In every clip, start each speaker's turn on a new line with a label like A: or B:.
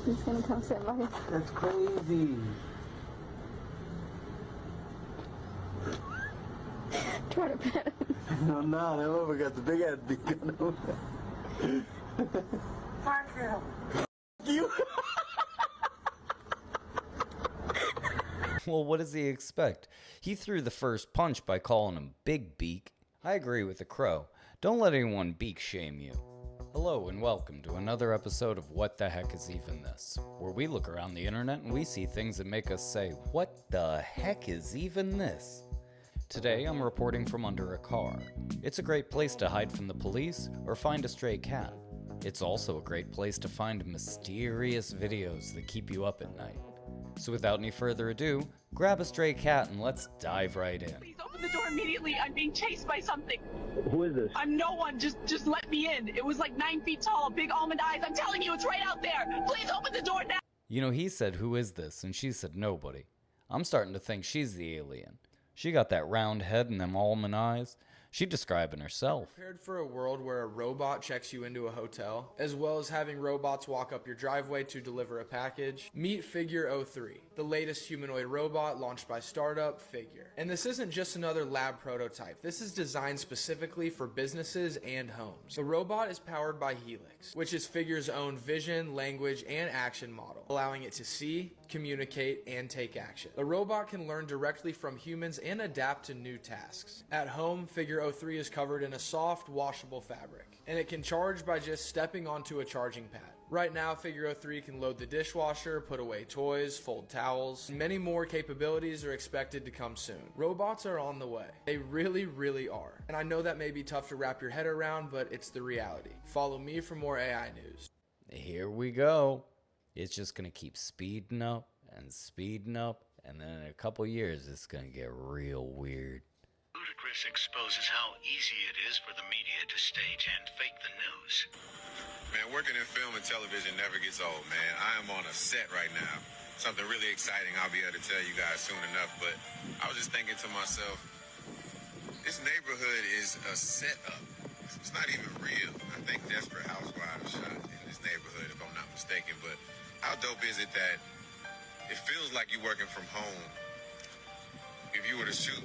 A: He's gonna come sit by us.
B: That's crazy.
A: Try to pet him.
B: No, that motherfucker got the big ass beak on him. Fuck him. You.
C: Well, what does he expect? He threw the first punch by calling him Big Beak. I agree with the crow. Don't let anyone beak shame you. Hello and welcome to another episode of What the Heck Is Even This, where we look around the internet and we see things that make us say, what the heck is even this? Today I'm reporting from under a car. It's a great place to hide from the police or find a stray cat. It's also a great place to find mysterious videos that keep you up at night. So without any further ado, grab a stray cat and let's dive right in.
D: Please open the door immediately. I'm being chased by something.
B: Who is this?
D: I'm no one. Just let me in. It was like 9 feet tall, big almond eyes. I'm telling you, it's right out there. Please open the door now.
C: You know, he said, who is this? And she said, nobody. I'm starting to think she's the alien. She got that round head and them almond eyes. She describing herself.
E: Prepared for a world where a robot checks you into a hotel, as well as having robots walk up your driveway to deliver a package? Meet Figure 03, the latest humanoid robot launched by startup Figure. And this isn't just another lab prototype. This is designed specifically for businesses and homes. The robot is powered by Helix, which is Figure's own vision, language, and action model, allowing it to see, communicate, and take action. The robot can learn directly from humans and adapt to new tasks. At home, Figure 03 is covered in a soft, washable fabric, and it can charge by just stepping onto a charging pad. Right now, Figure 03 can load the dishwasher, put away toys, fold towels, and many more capabilities are expected to come soon. Robots are on the way. They really, really are. And I know that may be tough to wrap your head around, but it's the reality. Follow me for more AI news.
C: Here we go. It's just going to keep speeding up, and then in a couple years, it's going to get real weird.
F: Ludicrous exposes how easy it is for the media to stage and fake the news.
G: Man, working in film and television never gets old, man. I am on a set right now. Something really exciting I'll be able to tell you guys soon enough, but I was just thinking to myself, this neighborhood is a setup. It's not even real. I think Desperate Housewives shot in this neighborhood, if I'm not mistaken, but how dope is it that it feels like you're working from home if you were to shoot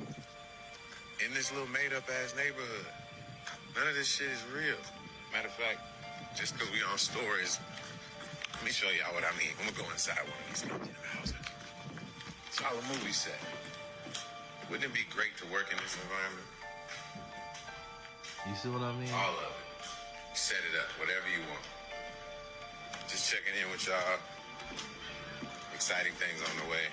G: in this little made-up-ass neighborhood? None of this shit is real. Matter of fact, just because we on stories, let me show y'all what I mean. I'm gonna go inside one of these houses. It's all a movie set. Wouldn't it be great to work in this environment?
B: You see what I mean?
G: All of it. Set it up, whatever you want. Just checking in with y'all. Exciting things on the way.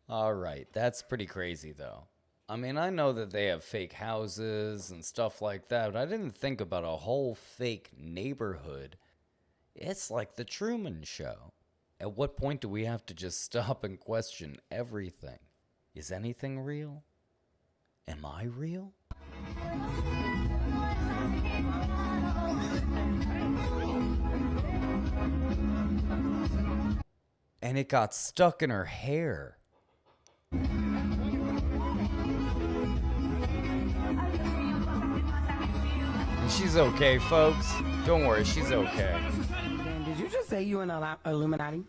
C: Alright, that's pretty crazy though. I mean, I know that they have fake houses and stuff like that, but I didn't think about a whole fake neighborhood. It's like the Truman Show. At what point do we have to just stop and question everything? Is anything real? Am I real? And it got stuck in her hair. She's okay, folks. Don't worry, she's okay.
H: Dan, did you just say you an Illuminati?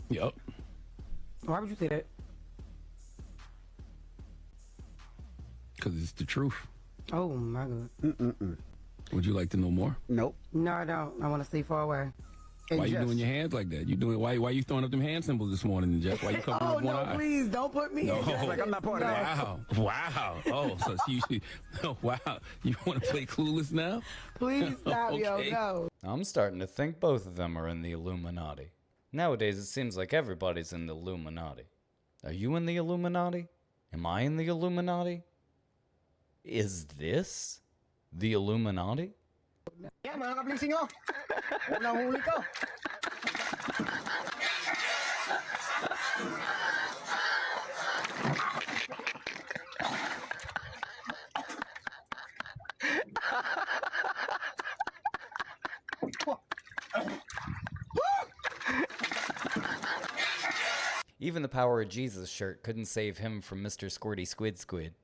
I: Yup.
H: Why would you say that?
I: Because it's the truth.
H: Oh my god.
I: Would you like to know more?
B: Nope.
H: No, I don't. I want to stay far away. And
I: Why you doing your hands like that? You doing why you throwing up them hand symbols this morning, Jeff? Why you covering
H: Oh
I: up one
H: no,
I: eye?
H: please don't put me in. Just like I'm not part of that.
I: Wow. Oh, so wow. You want to play Clueless now?
H: Please stop,
I: Okay.
H: yo, no.
C: I'm starting to think both of them are in the Illuminati. Nowadays, it seems like everybody's in the Illuminati. Are you in the Illuminati? Am I in the Illuminati? Is this the Illuminati?
B: Yan, mga kablising nyo. Unang huli ko.
C: Even the Power of Jesus shirt couldn't save him from Mr. Squirty Squid.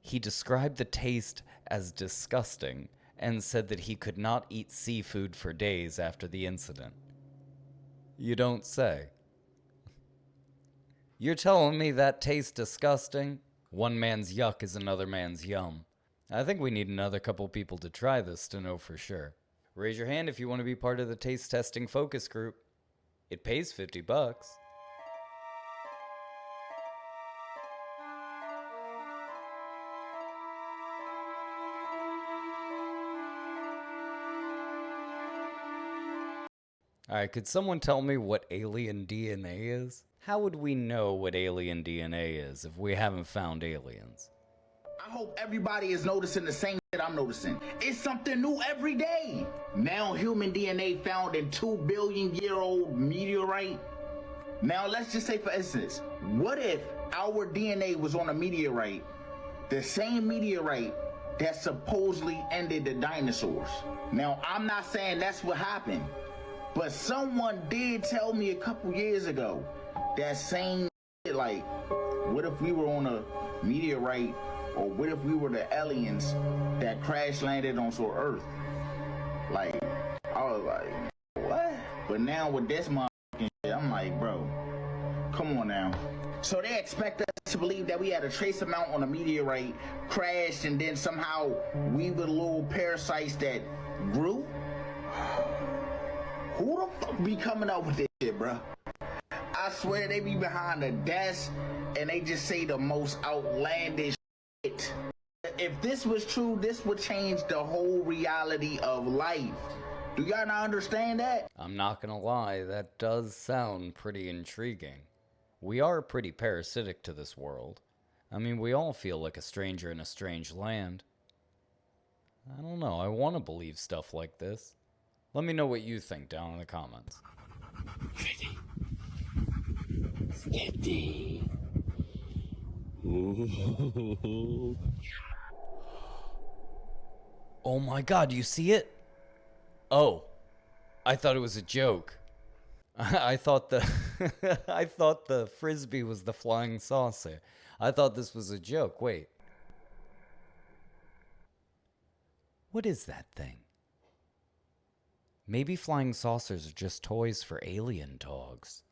C: He described the taste as disgusting and said that he could not eat seafood for days after the incident. You don't say. You're telling me that tastes disgusting? One man's yuck is another man's yum. I think we need another couple people to try this to know for sure. Raise your hand if you want to be part of the taste testing focus group. It pays $50. Alright, could someone tell me what alien DNA is? How would we know what alien DNA is if we haven't found aliens?
J: I hope everybody is noticing the same shit I'm noticing. It's something new every day. Now human DNA found in 2 billion-year-old meteorite. Now let's just say, for instance, what if our DNA was on a meteorite, the same meteorite that supposedly ended the dinosaurs? Now I'm not saying that's what happened, but someone did tell me a couple years ago that same shit, like, what if we were on a meteorite, or what if we were the aliens that crash landed on Earth? Like, I was like, what? But now with this motherfucking shit, I'm like, bro, come on now. So they expect us to believe that we had a trace amount on a meteorite, crashed, and then somehow we were the little parasites that grew? Who the fuck be coming up with this shit, bro? I swear they be behind the desk and they just say the most outlandish shit. If this was true, this would change the whole reality of life. Do y'all not understand that?
C: I'm not gonna lie, that does sound pretty intriguing. We are pretty parasitic to this world. I mean, we all feel like a stranger in a strange land. I don't know, I want to believe stuff like this. Let me know what you think down in the comments.
K: 50. 50. Ooh.
C: Oh my god, do you see it? Oh, I thought it was a joke. I thought the frisbee was the flying saucer. I thought this was a joke. Wait. What is that thing? Maybe flying saucers are just toys for alien dogs.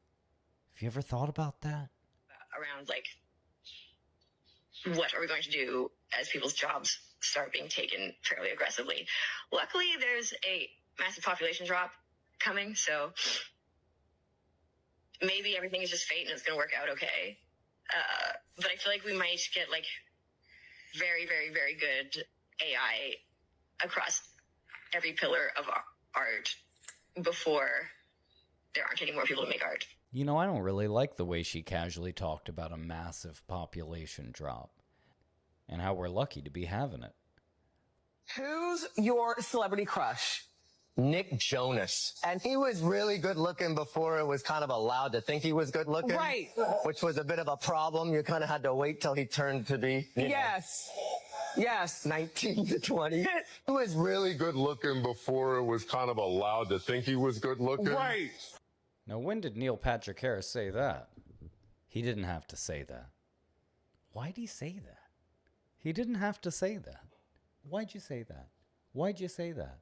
C: Have you ever thought about that?
L: Around, like, what are we going to do as people's jobs start being taken fairly aggressively? Luckily, there's a massive population drop coming, so maybe everything is just fate and it's going to work out okay. But I feel like we might get, like, very, very, very good AI across every pillar of art before there aren't any more people to make art.
C: You know, I don't really like the way she casually talked about a massive population drop and how we're lucky to be having it.
M: Who's your celebrity crush?
N: Nick Jonas. And he was really good looking before it was kind of allowed to think he was good looking.
M: Right.
N: Which was a bit of a problem. You kind of had to wait till he turned to be,
M: yes. Yes.
N: 19 to 20.
O: He was really good looking before it was kind of allowed to think he was good looking.
M: Right.
C: Now, when did Neil Patrick Harris say that? He didn't have to say that. Why'd he say that? He didn't have to say that. Why'd you say that? Why'd you say that?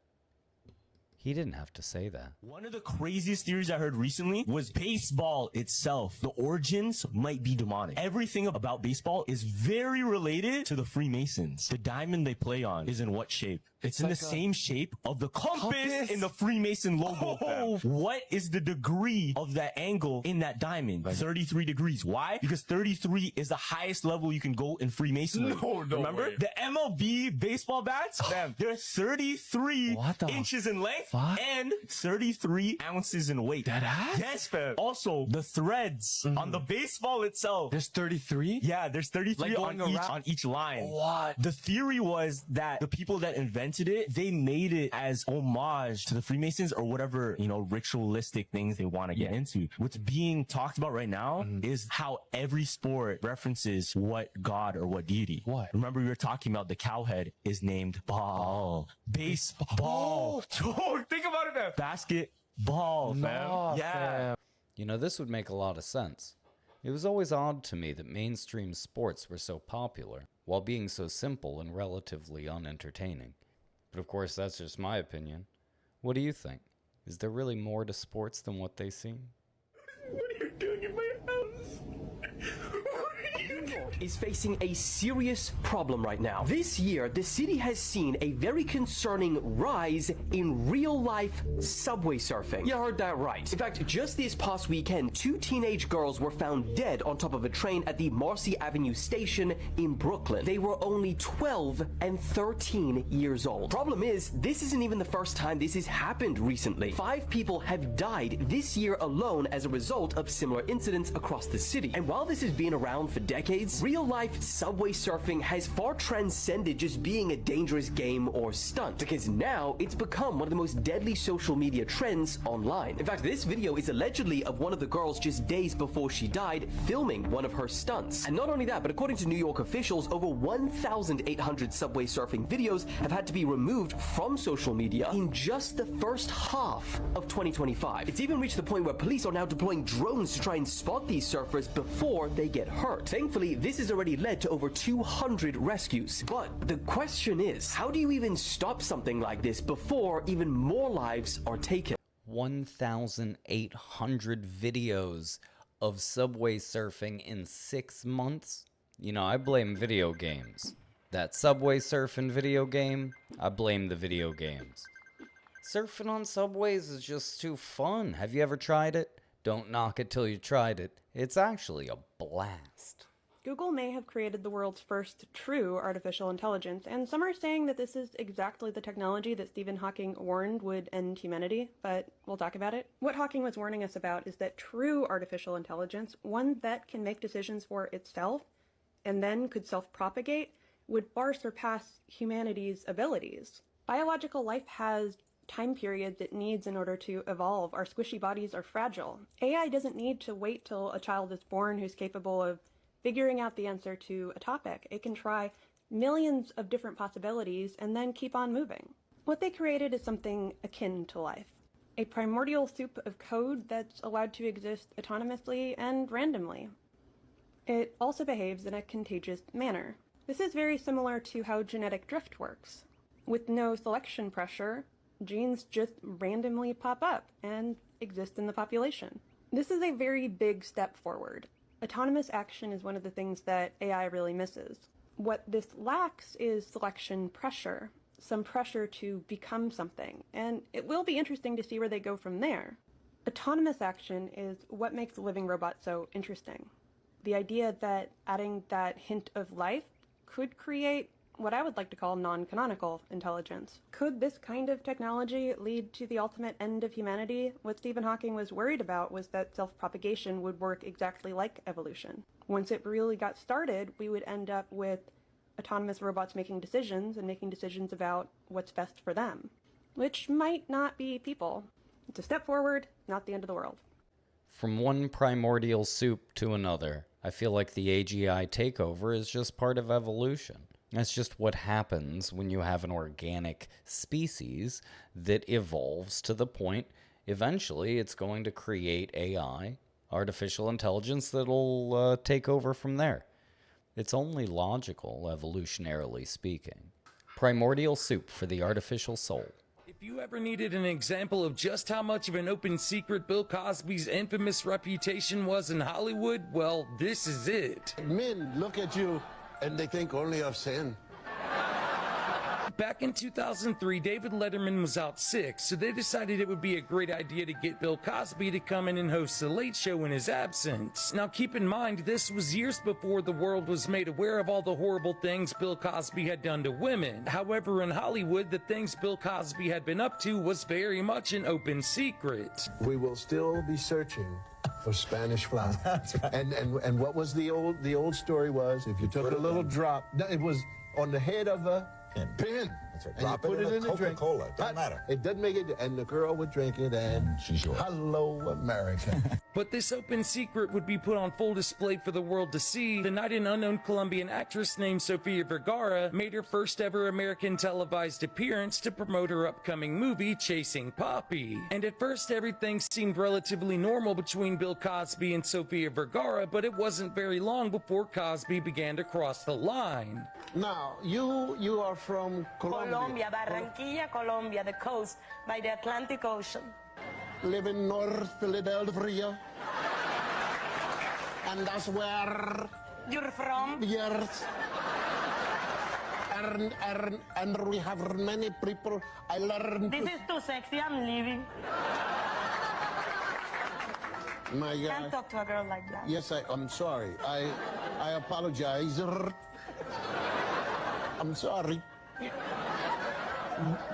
C: He didn't have to say that.
P: One of the craziest theories I heard recently was baseball itself. The origins might be demonic. Everything about baseball is very related to the Freemasons. The diamond they play on is in what shape? It's in like the same shape of the compass in the Freemason logo. Oh, what is the degree of that angle in that diamond? 33 degrees. Why? Because 33 is the highest level you can go in Freemasonry. No Remember? Way. The MLB baseball bats, they're 33 inches in length and 33 ounces in weight.
I: That ass?
P: Yes, fam. Also, the threads on the baseball itself.
I: There's 33?
P: Yeah, there's 33
I: like
P: on each line.
I: What?
P: The theory was that the people that invented it, they made it as homage to the Freemasons or whatever, you know, ritualistic things they want to get into. What's being talked about right now is how every sport references what god or what deity.
I: What?
P: Remember we were talking about the cowhead is named ball. Baseball. Oh, think about it, man. Basketball, fam. Yeah.
C: You know, this would make a lot of sense. It was always odd to me that mainstream sports were so popular while being so simple and relatively unentertaining. But of course, that's just my opinion. What do you think? Is there really more to sports than what they seem?
K: doing in my house?
Q: Is facing a serious problem right now. This year, the city has seen a very concerning rise in real-life subway surfing. You heard that right. In fact, just this past weekend, 2 teenage girls were found dead on top of a train at the Marcy Avenue station in Brooklyn. They were only 12 and 13 years old. Problem is, this isn't even the first time this has happened recently. 5 people have died this year alone as a result of similar incidents across the city. And while this has been around for decades, real-life subway surfing has far transcended just being a dangerous game or stunt, because now it's become one of the most deadly social media trends online. In fact, this video is allegedly of one of the girls just days before she died filming one of her stunts. And not only that, but according to New York officials, over 1,800 subway surfing videos have had to be removed from social media in just the first half of 2025. It's even reached the point where police are now deploying drones to try and spot these surfers before they get hurt. Thankfully, this has already led to over 200 rescues. But the question is, how do you even stop something like this before even more lives are taken?
C: 1,800 videos of subway surfing in 6 months? You know, I blame video games. That subway surfing video game, I blame the video games. Surfing on subways is just too fun. Have you ever tried it? Don't knock it till you tried it. It's actually a blast.
R: Google may have created the world's first true artificial intelligence, and some are saying that this is exactly the technology that Stephen Hawking warned would end humanity, but we'll talk about it. What Hawking was warning us about is that true artificial intelligence, one that can make decisions for itself and then could self-propagate, would far surpass humanity's abilities. Biological life has time periods it needs in order to evolve. Our squishy bodies are fragile. AI doesn't need to wait till a child is born who's capable of figuring out the answer to a topic. It can try millions of different possibilities and then keep on moving. What they created is something akin to life. A primordial soup of code that's allowed to exist autonomously and randomly. It also behaves in a contagious manner. This is very similar to how genetic drift works. With no selection pressure, genes just randomly pop up and exist in the population. This is a very big step forward. Autonomous action is one of the things that AI really misses. What this lacks is selection pressure, some pressure to become something, and it will be interesting to see where they go from there. Autonomous action is what makes the living robot so interesting. The idea that adding that hint of life could create what I would like to call non-canonical intelligence. Could this kind of technology lead to the ultimate end of humanity? What Stephen Hawking was worried about was that self-propagation would work exactly like evolution. Once it really got started, we would end up with autonomous robots making decisions and making decisions about what's best for them, which might not be people. It's a step forward, not the end of the world.
C: From one primordial soup to another, I feel like the AGI takeover is just part of evolution. That's just what happens when you have an organic species that evolves to the point eventually it's going to create AI, artificial intelligence, that'll take over from there. It's only logical, evolutionarily speaking. Primordial soup for the artificial soul.
S: If you ever needed an example of just how much of an open secret Bill Cosby's infamous reputation was in Hollywood, well, this is it.
T: Men look at you and they think only of sin.
S: Back in 2003, David Letterman was out sick, so they decided it would be a great idea to get Bill Cosby to come in and host The Late Show in his absence. Now keep in mind, this was years before the world was made aware of all the horrible things Bill Cosby had done to women. However, in Hollywood, the things Bill Cosby had been up to was very much an open secret.
T: We will still be searching for Spanish fly. That's right. And what was the old story was, if you took a little drop, it was on the head of a pin.
U: That's right.
T: And
U: Drop
T: you put it in a drink.
U: Coca-Cola. It doesn't matter.
T: It doesn't make it. And the girl would drink it, and
U: she's yours.
T: Hello, America.
S: But this open secret would be put on full display for the world to see the night an unknown Colombian actress named Sofia Vergara made her first ever American televised appearance to promote her upcoming movie, Chasing Poppy. And at first, everything seemed relatively normal between Bill Cosby and Sofia Vergara, but it wasn't very long before Cosby began to cross the line.
T: Now, you are from Colombia.
V: Colombia, Barranquilla, Colombia, the coast by the Atlantic Ocean.
T: Live in North Philadelphia.
A: And that's where
V: You're from?
A: yes. And we have many people. I learned.
V: This is too sexy. I'm leaving.
A: My God.
V: Can't talk to a girl like that.
A: Yes, I'm sorry. I apologize. I'm sorry.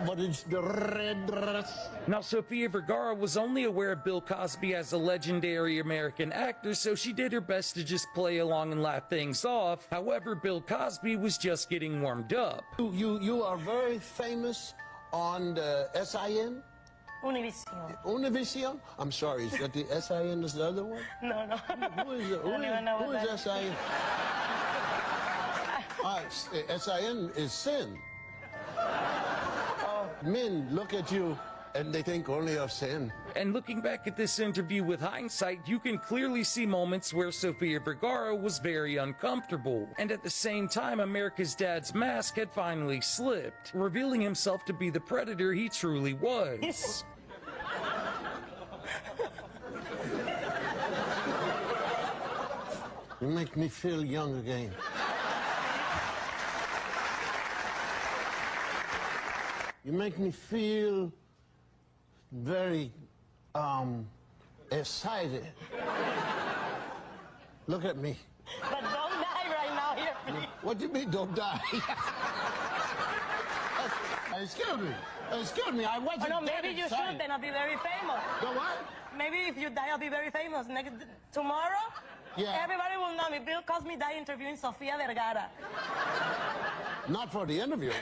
A: But it's the red dress.
S: Now, Sofia Vergara was only aware of Bill Cosby as a legendary American actor, so she did her best to just play along and laugh things off. However, Bill Cosby was just getting warmed up.
A: You are very famous on the SIN?
V: Univision.
A: Univision? I'm sorry, is that the SIN is the other one?
V: No.
A: Who is SIN? SIN is sin. Men look at you and they think only of sin.
S: And looking back at this interview with hindsight, you can clearly see moments where Sofia Vergara was very uncomfortable. And at the same time, America's Dad's mask had finally slipped, revealing himself to be the predator he truly was.
A: You make me feel young again. You make me feel very, excited. Look at me.
V: But don't die right now here, please.
A: What do you mean, don't die? Excuse me. Excuse me, I wasn't
V: Oh, no, maybe you
A: excited.
V: should, then I'll be very famous.
A: The what?
V: Maybe if you die, I'll be very famous. Tomorrow,
A: Yeah.
V: everybody will know me. Bill Cosby died interviewing Sofia Vergara.
A: Not for the interview.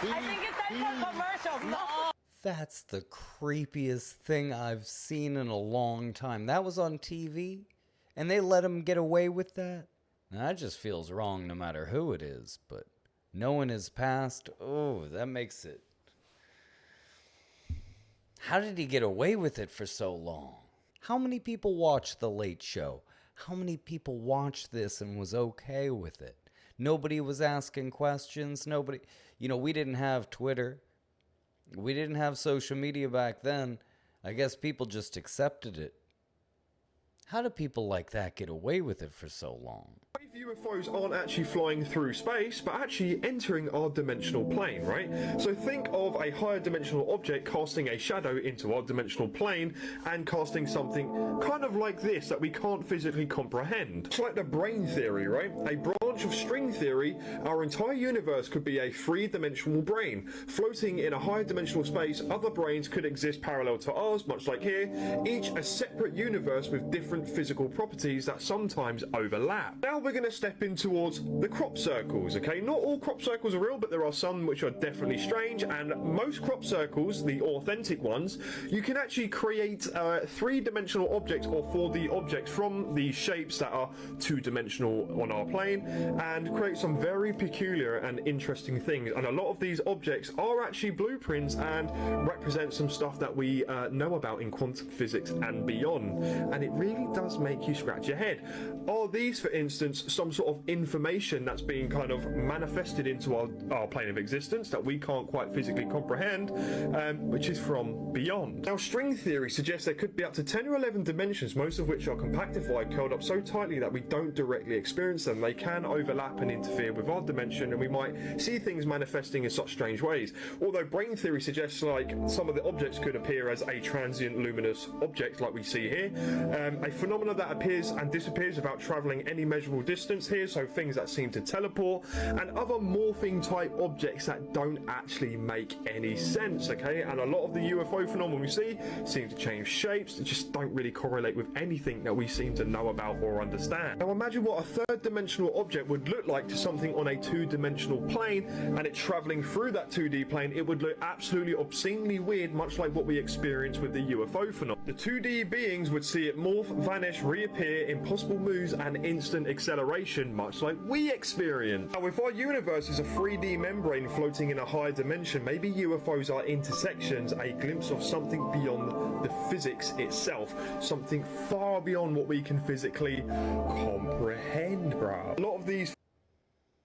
V: I think it's time for commercials. No.
C: That's the creepiest thing I've seen in a long time. That was on TV, and they let him get away with that? Now, that just feels wrong no matter who it is, but knowing his past, oh, that makes it... How did he get away with it for so long? How many people watched The Late Show? How many people watched this and was okay with it? Nobody was asking questions. Nobody... You know, we didn't have Twitter. We didn't have social media back then. I guess people just accepted it. How do people like that get away with it for so long?
U: UFOs aren't actually flying through space, but actually entering our dimensional plane, right? So think of a higher dimensional object casting a shadow into our dimensional plane and casting something kind of like this that we can't physically comprehend. It's like the brain theory, right? A branch of string theory, our entire universe could be a three-dimensional brain. Floating in a higher dimensional space, other brains could exist parallel to ours, much like here, each a separate universe with different physical properties that sometimes overlap. Now we're going to step in towards the crop circles, okay? Not all crop circles are real, but there are some which are definitely strange, and most crop circles, the authentic ones, you can actually create three-dimensional objects or 4D objects from the shapes that are two-dimensional on our plane, and create some very peculiar and interesting things. And a lot of these objects are actually blueprints and represent some stuff that we know about in quantum physics and beyond. And it really does make you scratch your head. Are these, for instance, some sort of information that's being kind of manifested into our plane of existence that we can't quite physically comprehend, which is from beyond? Now, string theory suggests there could be up to 10 or 11 dimensions, most of which are compactified, curled up so tightly that we don't directly experience them. They can overlap and interfere with our dimension, and we might see things manifesting in such strange ways. Although brain theory suggests like some of the objects could appear as a transient luminous object like we see here, a phenomenon that appears and disappears without travelling any measurable distance here, so things that seem to teleport, and other morphing type objects that don't actually make any sense, okay? And a lot of the UFO phenomena we see seem to change shapes that just don't really correlate with anything that we seem to know about or understand. Now imagine what a third dimensional object would look like to something on a two-dimensional plane, and it travelling through that 2D plane, it would look absolutely obscenely weird, much like what we experience with the UFO phenomenon. The 2D beings would see it morph, vanish, reappear, impossible moves, and instant acceleration, much like we experience. Now, if our universe is a 3D membrane floating in a higher dimension, maybe UFOs are intersections, a glimpse of something beyond the physics itself, something far beyond what we can physically comprehend, bro. A lot of these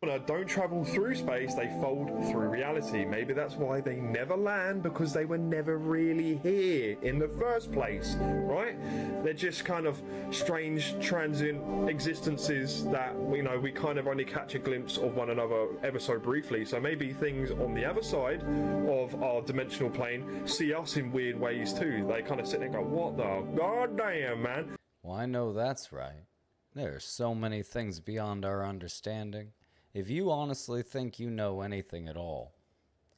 U: don't travel through space, they fold through reality. Maybe that's why they never land, because they were never really here in the first place, right? They're just kind of strange, transient existences that, you know, we kind of only catch a glimpse of one another ever so briefly. So maybe things on the other side of our dimensional plane see us in weird ways too. They kind of sit there and go, what the goddamn, man?
C: Well, I know that's right. There are so many things beyond our understanding. If you honestly think you know anything at all,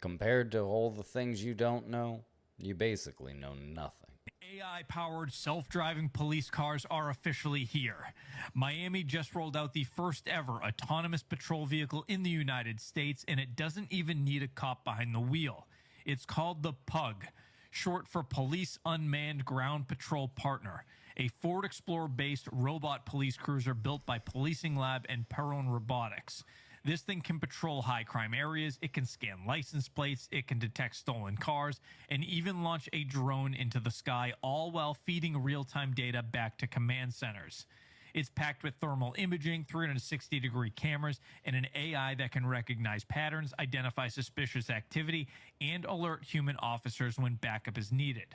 C: compared to all the things you don't know, you basically know nothing.
D: AI-powered self-driving police cars are officially here. Miami just rolled out the first ever autonomous patrol vehicle in the United States, and it doesn't even need a cop behind the wheel. It's called the PUG, short for Police Unmanned Ground Patrol Partner, a Ford Explorer-based robot police cruiser built by Policing Lab and Perron Robotics. This thing can patrol high-crime areas, it can scan license plates, it can detect stolen cars, and even launch a drone into the sky, all while feeding real-time data back to command centers. It's packed with thermal imaging, 360-degree cameras, and an AI that can recognize patterns, identify suspicious activity, and alert human officers when backup is needed.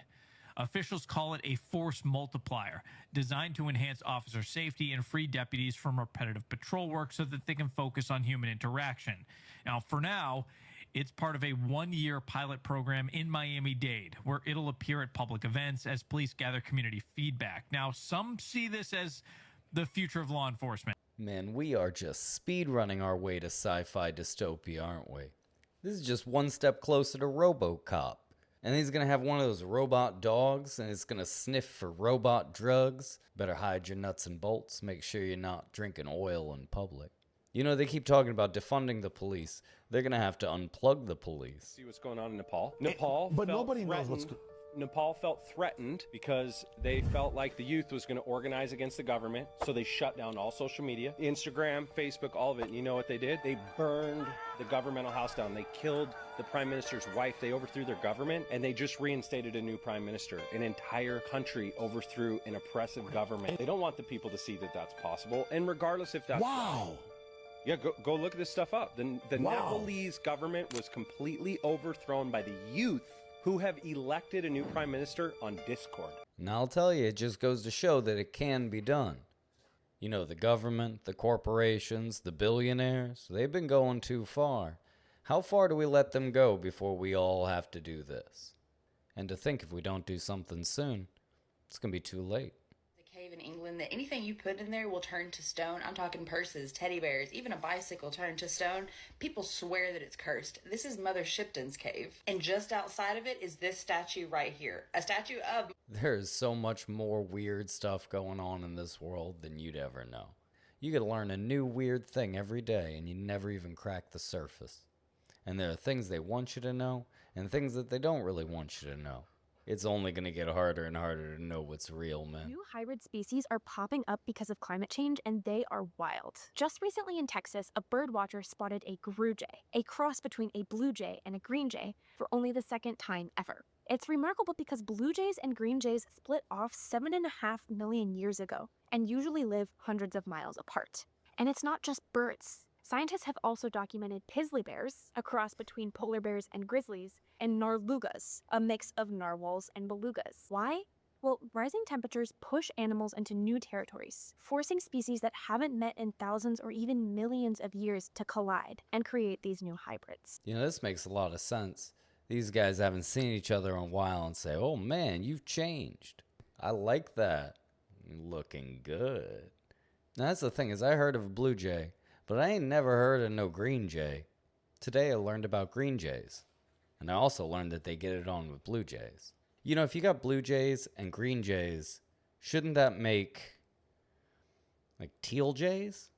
D: Officials call it a force multiplier, designed to enhance officer safety and free deputies from repetitive patrol work so that they can focus on human interaction. Now, for now, it's part of a one-year pilot program in Miami-Dade, where it'll appear at public events as police gather community feedback. Now, some see this as the future of law enforcement.
C: Man, we are just speed-running our way to sci-fi dystopia, aren't we? This is just one step closer to RoboCop. And he's going to have one of those robot dogs, and it's going to sniff for robot drugs. Better hide your nuts and bolts. Make sure you're not drinking oil in public. You know, they keep talking about defunding the police. They're going to have to unplug the police.
E: See what's going on in Nepal. Nepal
W: But nobody knows what's going on.
E: Nepal felt threatened because they felt like the youth was going to organize against the government, so they shut down all social media, Instagram, Facebook, all of it. And you know what they did? They burned the governmental house down. They killed the prime minister's wife. They overthrew their government, and they just reinstated a new prime minister. An entire country overthrew an oppressive government. They don't want the people to see that that's possible, and regardless if that's
W: Wow.
E: Yeah, go look this stuff up. The Nepalese government was completely overthrown by the youth, who have elected a new prime minister on Discord.
C: And I'll tell you, it just goes to show that it can be done. You know, the government, the corporations, the billionaires, they've been going too far. How far do we let them go before we all have to do this? And to think if we don't do something soon, it's going to be too late.
X: Cave in England that anything you put in there will turn to stone. I'm talking purses, teddy bears, even a bicycle turned to stone. People swear that it's cursed. This is Mother Shipton's cave. And just outside of it is this statue right here. A statue of...
C: There's so much more weird stuff going on in this world than you'd ever know. You could learn a new weird thing every day and you never even crack the surface. And there are things they want you to know and things that they don't really want you to know. It's only going to get harder and harder to know what's real, man.
Y: New hybrid species are popping up because of climate change, and they are wild. Just recently in Texas, a bird watcher spotted a grue jay, a cross between a blue jay and a green jay, for only the second time ever. It's remarkable because blue jays and green jays split off 7.5 million years ago, and usually live hundreds of miles apart. And it's not just birds. Scientists have also documented grizzly bears, a cross between polar bears and grizzlies, and narlugas, a mix of narwhals and belugas. Why? Well, rising temperatures push animals into new territories, forcing species that haven't met in thousands or even millions of years to collide and create these new hybrids.
C: You know, this makes a lot of sense. These guys haven't seen each other in a while and say, oh man, you've changed. I like that. Looking good. Now, that's the thing is I heard of a blue jay, but I ain't never heard of no green jay. Today I learned about green jays. And I also learned that they get it on with blue jays. You know, if you got blue jays and green jays, shouldn't that make, like, teal jays?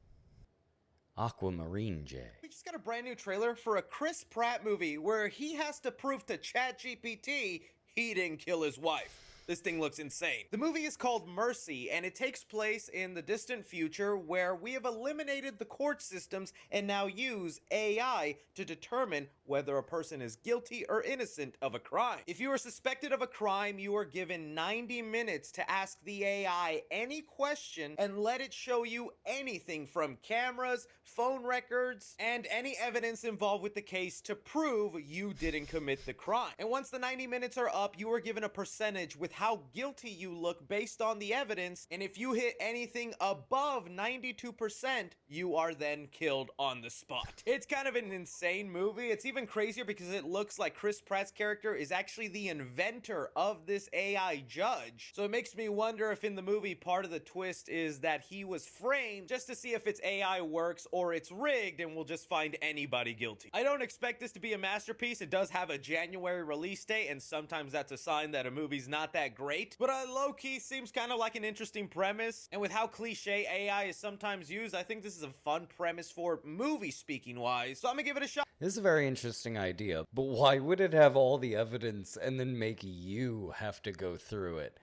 C: Aquamarine jay.
Z: We just got a brand new trailer for a Chris Pratt movie where he has to prove to ChatGPT he didn't kill his wife. This thing looks insane. The movie is called Mercy, and it takes place in the distant future where we have eliminated the court systems and now use AI to determine whether a person is guilty or innocent of a crime. If you are suspected of a crime, you are given 90 minutes to ask the AI any question and let it show you anything from cameras, phone records, and any evidence involved with the case to prove you didn't commit the crime. And once the 90 minutes are up, you are given a percentage with how guilty you look based on the evidence, and if you hit anything above 92%, you are then killed on the spot. It's kind of an insane movie. It's even crazier because it looks like Chris Pratt's character is actually the inventor of this AI judge. So it makes me wonder if in the movie part of the twist is that he was framed just to see if its AI works or it's rigged and we'll just find anybody guilty. I don't expect this to be a masterpiece. It does have a January release date, and sometimes that's a sign that a movie's not that great, but low-key seems kind of like an interesting premise, and with how cliche AI is sometimes used, I think this is a fun premise for movie speaking wise, so I'm gonna give it a shot.
C: This is a very interesting idea, but why would it have all the evidence and then make you have to go through it?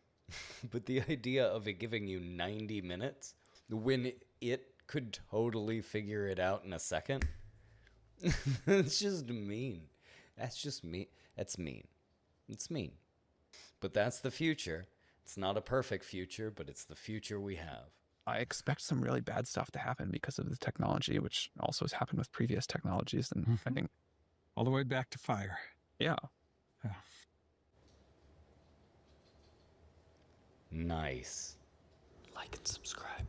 C: But the idea of it giving you 90 minutes when it could totally figure it out in a second? It's just mean. That's just mean. That's mean. It's mean. But that's the future. It's not a perfect future, but it's the future we have.
B: I expect some really bad stuff to happen because of the technology, which also has happened with previous technologies. And I think
F: all the way back to fire.
B: Yeah.
C: Nice.
Q: Like and subscribe.